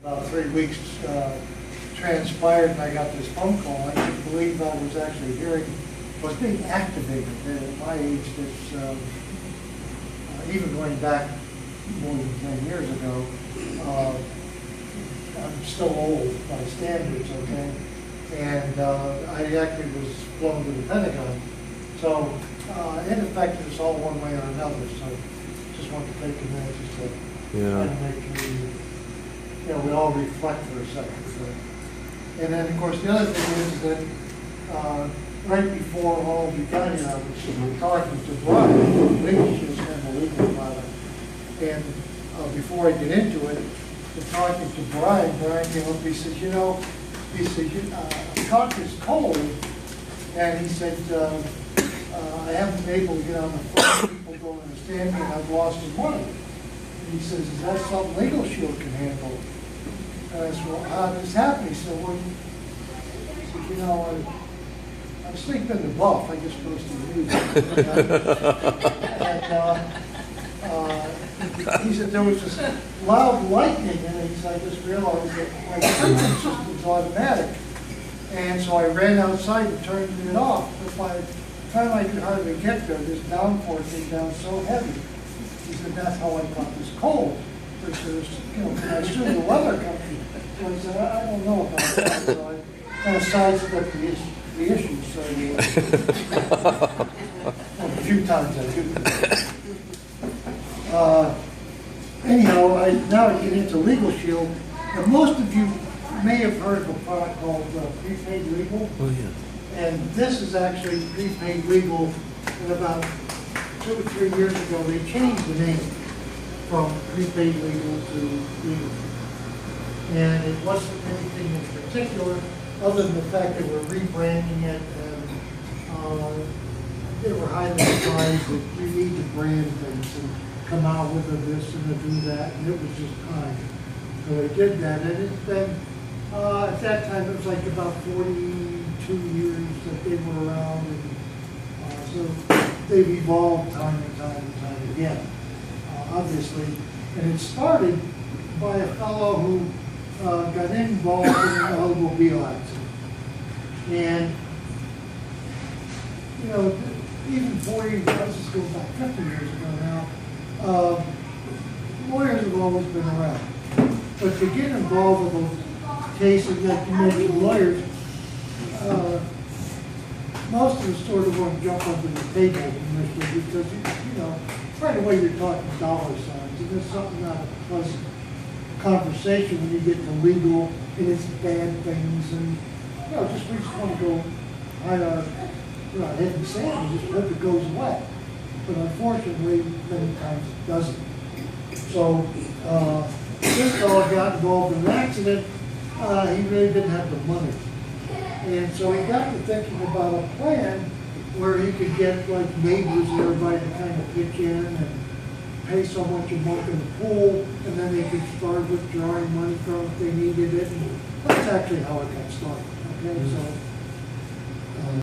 About 3 weeks transpired and I got this phone call. I couldn't believe I was actually hearing, was being activated. And at my age, it's even going back more than 10 years ago, I'm still old by standards, okay? And I actually was flown to the Pentagon. So it affected us all one way or another. So just want to take a minute just to kind of make we all reflect for a second. So. And then, of course, the other thing is that right before all began, I was talking to Brian, English is kind of a legal product. And before I get into it, talking to Brian came up, he says, cock is cold. And he said, I haven't been able to get on the phone. People don't understand me and I've lost some money. And he says, is that something Legal Shield can handle? And I said, well, how did this happen? He said, well, I'm sleeping in the buff. I just supposed to use it. And he said, there was this loud lightning, and he said, I just realized that my system was automatic. And so I ran outside and turned it off. But by the time I could hardly get there, this downpour came down so heavy. He said, that's how I got this cold. Because, I assumed the weather company. So I said, I don't know about that. So I kind of sidestepped the issue. So a few times I did. Anyhow, now I get into Legal Shield. And most of you may have heard of a product called prepaid legal. Oh, yeah. And this is actually prepaid legal. And about 2 or 3 years ago, they changed the name from prepaid legal to legal. And it wasn't anything in particular, other than the fact that we're rebranding it, and they were highly advised that we need to brand things and come out with a this and a do that, and it was just time. So they did that, and it's been, at that time, it was like about 42 years that they were around, and so they've evolved time and time and time again. Obviously, and it started by a fellow who got involved in an automobile accident. And, even 40, let's just go back 50 years ago now, lawyers have always been around. But to get involved with those cases that you mentioned, lawyers, most of them sort of want to jump under the table initially because, right away you're talking dollar signs, and there's something not a pleasant conversation when you get to legal and it's bad things, and we just want to go hide our head in sand and just hope it goes away. But unfortunately, many times it doesn't. So this fellow got involved in an accident. He really didn't have the money, and so he got to thinking about a plan where he could get like neighbors and everybody to kind of pitch in and pay so much a month in the pool, and then they could start withdrawing money from if they needed it. And that's actually how it got started. Okay, so